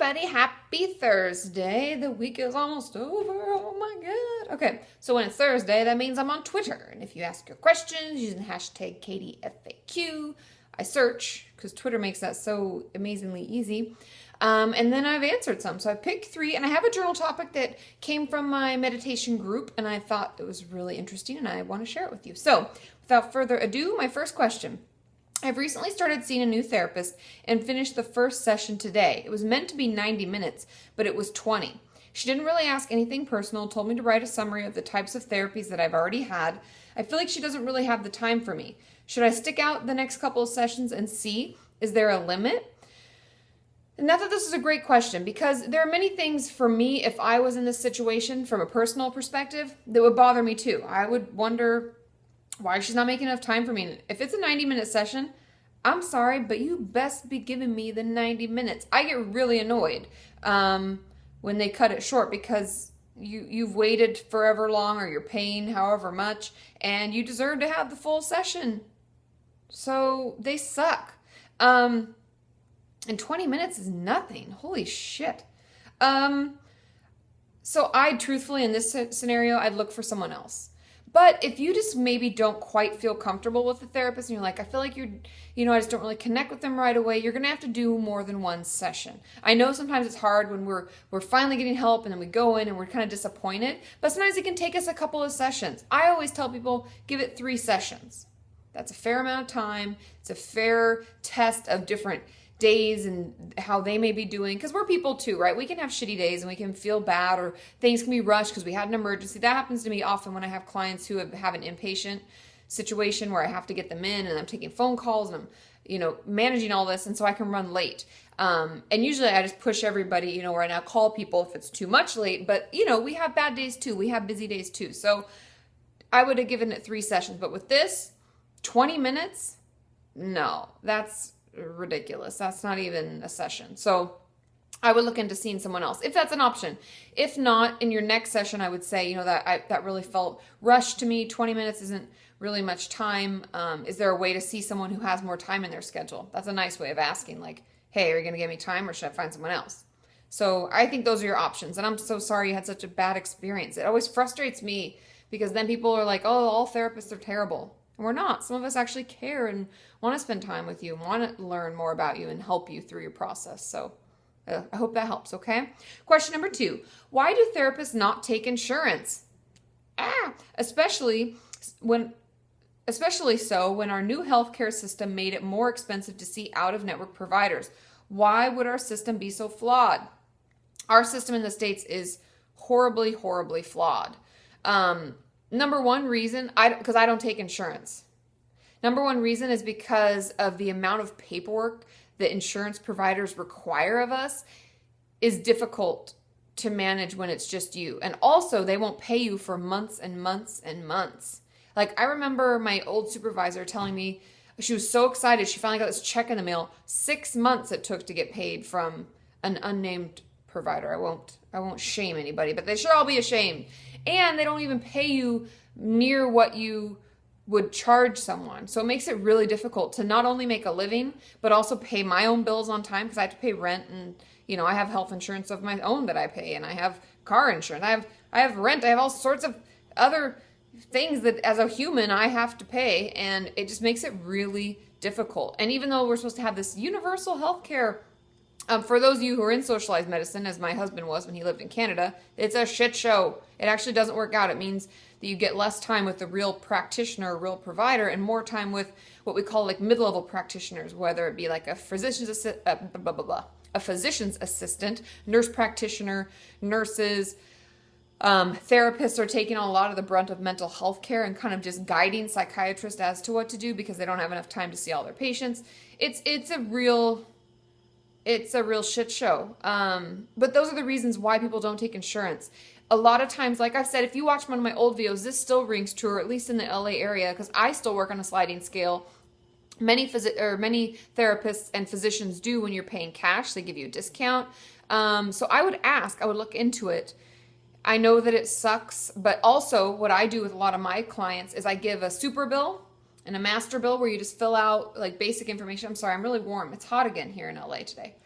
everybody. Happy Thursday. The week is almost over. Oh my God. Okay, so when it's Thursday, that means I'm on Twitter. And if you ask your questions using the hashtag KatieFAQ, I search because Twitter makes that so amazingly easy. And then I've answered some. So I picked 3, and I have a journal topic that came from my meditation group, and I thought it was really interesting, and I want to share it with you. So without further ado, my first question. I've recently started seeing a new therapist and finished the first session today. It was meant to be 90 minutes, but it was 20. She didn't really ask anything personal, told me to write a summary of the types of therapies that I've already had. I feel like she doesn't really have the time for me. Should I stick out the next couple of sessions and see? Is there a limit? Not that this is a great question, because there are many things for me, if I was in this situation from a personal perspective, that would bother me too. I would wonder why she's not making enough time for me. If it's a 90-minute session, I'm sorry, but you best be giving me the 90 minutes. I get really annoyed when they cut it short because you've waited forever long, or you're paying however much, and you deserve to have the full session. So they suck. And 20 minutes is nothing. Holy shit. So I truthfully, in this scenario, I'd look for someone else. But if you just maybe don't quite feel comfortable with the therapist and you're like, I feel like I just don't really connect with them right away, you're going to have to do more than one session. I know sometimes it's hard when we're finally getting help and then we go in and we're kind of disappointed, but sometimes it can take us a couple of sessions. I always tell people, give it 3 sessions. That's a fair amount of time. It's a fair test of different days and how they may be doing, because we're people too, right? We can have shitty days and we can feel bad, or things can be rushed because we had an emergency. That happens to me often when I have clients who have an inpatient situation where I have to get them in, and I'm taking phone calls and I'm managing all this, and so I can run late. And usually I just push everybody, right now, call people if it's too much late, but we have bad days too. We have busy days too. So I would have given it 3 sessions, but with this 20 minutes, no, that's ridiculous. That's not even a session. So I would look into seeing someone else if that's an option. If not, in your next session, I would say, that really felt rushed to me. 20 minutes isn't really much time. Is there a way to see someone who has more time in their schedule? That's a nice way of asking, like, hey, are you going to give me time, or should I find someone else? So I think those are your options. And I'm so sorry you had such a bad experience. It always frustrates me because then people are like, oh, all therapists are terrible. And we're not. Some of us actually care and want to spend time with you and want to learn more about you and help you through your process. So I hope that helps, okay? Question number 2. Why do therapists not take insurance? Especially so when our new healthcare system made it more expensive to see out-of-network providers. Why would our system be so flawed? Our system in the States is horribly, horribly flawed. Number one reason, because I don't take insurance. Number one reason is because of the amount of paperwork that insurance providers require of us is difficult to manage when it's just you. And also, they won't pay you for months and months and months. Like, I remember my old supervisor telling me she was so excited. She finally got this check in the mail. 6 months it took to get paid from an unnamed provider. I won't shame anybody, but they sure all be ashamed. And they don't even pay you near what you would charge someone. So it makes it really difficult to not only make a living, but also pay my own bills on time, because I have to pay rent, and I have health insurance of my own that I pay, and I have car insurance. I have rent. I have all sorts of other things that as a human I have to pay, and it just makes it really difficult. And even though we're supposed to have this universal health care, for those of you who are in socialized medicine, as my husband was when he lived in Canada, it's a shit show. It actually doesn't work out. It means that you get less time with the real practitioner, real provider, and more time with what we call like mid-level practitioners, whether it be like a physician's assistant, nurse practitioner, nurses. Therapists are taking on a lot of the brunt of mental health care and kind of just guiding psychiatrists as to what to do because they don't have enough time to see all their patients. It's a real shit show. But those are the reasons why people don't take insurance. A lot of times, like I've said, if you watch one of my old videos, this still rings true, or at least in the LA area, because I still work on a sliding scale. Many therapists and physicians do when you're paying cash. They give you a discount. So I would look into it. I know that it sucks, but also what I do with a lot of my clients is I give a super bill and a master bill where you just fill out like basic information. I'm sorry, I'm really warm. It's hot again here in LA today.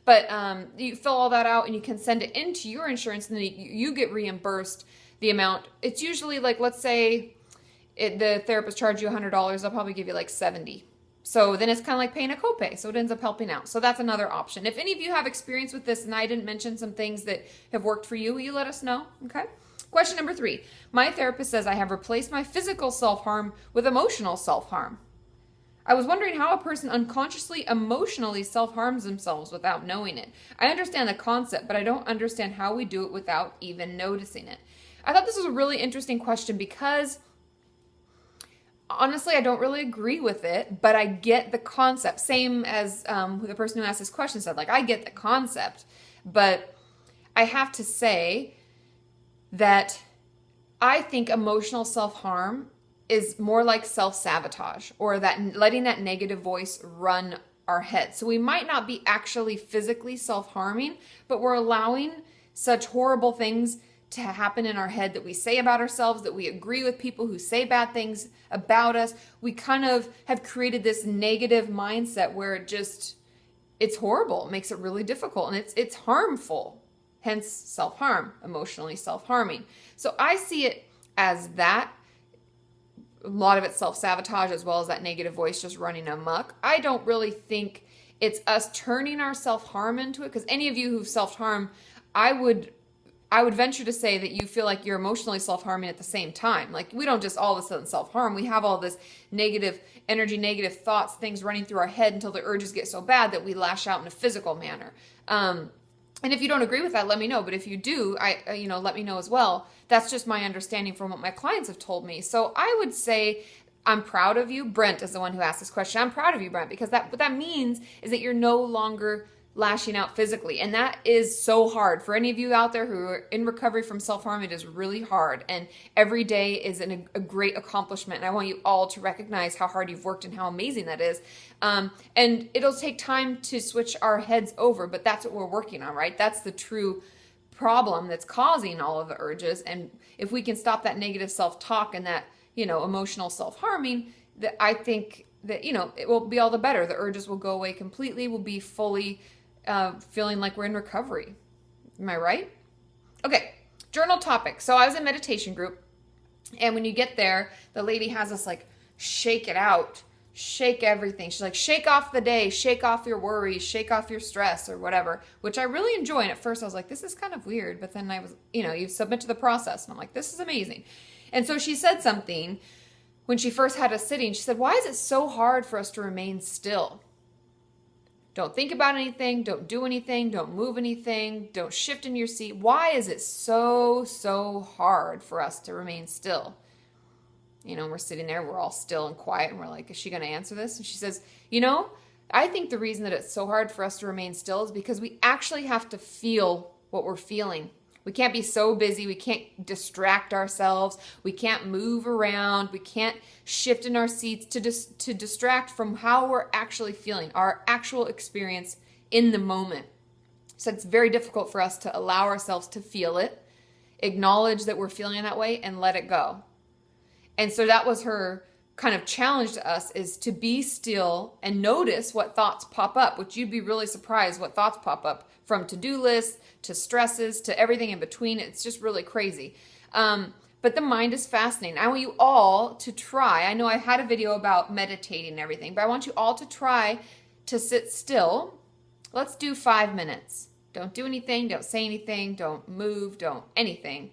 But you fill all that out and you can send it into your insurance, and then you get reimbursed the amount. It's usually like, let's say the therapist charged you $100, they'll probably give you like 70. So then it's kind of like paying a copay. So it ends up helping out. So that's another option. If any of you have experience with this and I didn't mention some things that have worked for you, will you let us know? Okay. Question number 3. My therapist says I have replaced my physical self-harm with emotional self-harm. I was wondering how a person unconsciously emotionally self-harms themselves without knowing it. I understand the concept, but I don't understand how we do it without even noticing it. I thought this was a really interesting question because honestly, I don't really agree with it, but I get the concept. Same as the person who asked this question said, like, I get the concept, but I have to say that I think emotional self-harm is more like self-sabotage, or that letting that negative voice run our head. So we might not be actually physically self-harming, but we're allowing such horrible things to happen in our head that we say about ourselves, that we agree with people who say bad things about us. We kind of have created this negative mindset where it's horrible. It makes it really difficult, and it's harmful. Hence self-harm, emotionally self-harming. So I see it as that. A lot of it's self-sabotage as well as that negative voice just running amok. I don't really think it's us turning our self-harm into it, because any of you who've self-harmed, I would venture to say that you feel like you're emotionally self-harming at the same time. Like, we don't just all of a sudden self-harm. We have all this negative energy, negative thoughts, things running through our head until the urges get so bad that we lash out in a physical manner. And if you don't agree with that, let me know. But if you do, let me know as well. That's just my understanding from what my clients have told me. So I would say I'm proud of you. Brent is the one who asked this question. I'm proud of you, Brent, because what that means is that you're no longer lashing out physically. And that is so hard. For any of you out there who are in recovery from self-harm, it is really hard. And every day is a great accomplishment. And I want you all to recognize how hard you've worked and how amazing that is. And it'll take time to switch our heads over, but that's what we're working on, right? That's the true problem that's causing all of the urges. And if we can stop that negative self-talk and that, emotional self-harming, that I think that, it will be all the better. The urges will go away completely. We'll be fully feeling like we're in recovery. Am I right? Okay, journal topic. So I was in meditation group, and when you get there, the lady has us like shake it out, shake everything. She's like, shake off the day, shake off your worries, shake off your stress or whatever, which I really enjoy. And at first I was like, this is kind of weird, but then I was, you submit to the process, and I'm like, this is amazing. And so she said something when she first had us sitting. She said, why is it so hard for us to remain still? Don't think about anything. Don't do anything. Don't move anything. Don't shift in your seat. Why is it so hard for us to remain still? We're sitting there, we're all still and quiet, and we're like, is she going to answer this? And she says, I think the reason that it's so hard for us to remain still is because we actually have to feel what we're feeling. We can't be so busy. We can't distract ourselves. We can't move around. We can't shift in our seats to distract from how we're actually feeling, our actual experience in the moment. So it's very difficult for us to allow ourselves to feel it, acknowledge that we're feeling that way, and let it go. And so that was her kind of challenge to us, is to be still and notice what thoughts pop up, which you'd be really surprised what thoughts pop up, from to-do lists to stresses to everything in between. It's just really crazy. But the mind is fascinating. I want you all to try. I know I had a video about meditating and everything, but I want you all to try to sit still. Let's do 5 minutes. Don't do anything. Don't say anything. Don't move. Don't anything.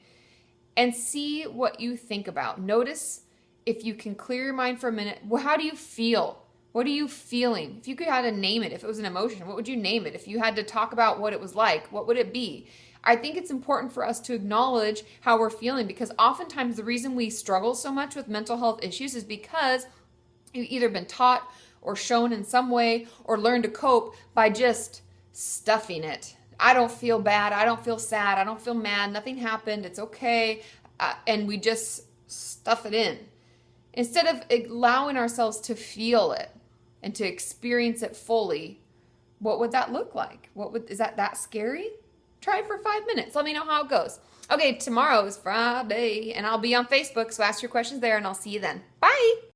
And see what you think about. Notice if you can clear your mind for a minute. Well, how do you feel? What are you feeling? If you could had to name it, if it was an emotion, what would you name it? If you had to talk about what it was like, what would it be? I think it's important for us to acknowledge how we're feeling, because oftentimes the reason we struggle so much with mental health issues is because you've either been taught or shown in some way or learned to cope by just stuffing it. I don't feel bad. I don't feel sad. I don't feel mad. Nothing happened. It's okay. And we just stuff it in instead of allowing ourselves to feel it and to experience it fully. What would that look like? Is that scary? Try it for 5 minutes. Let me know how it goes. Okay, tomorrow is Friday, and I'll be on Facebook, so ask your questions there, and I'll see you then. Bye!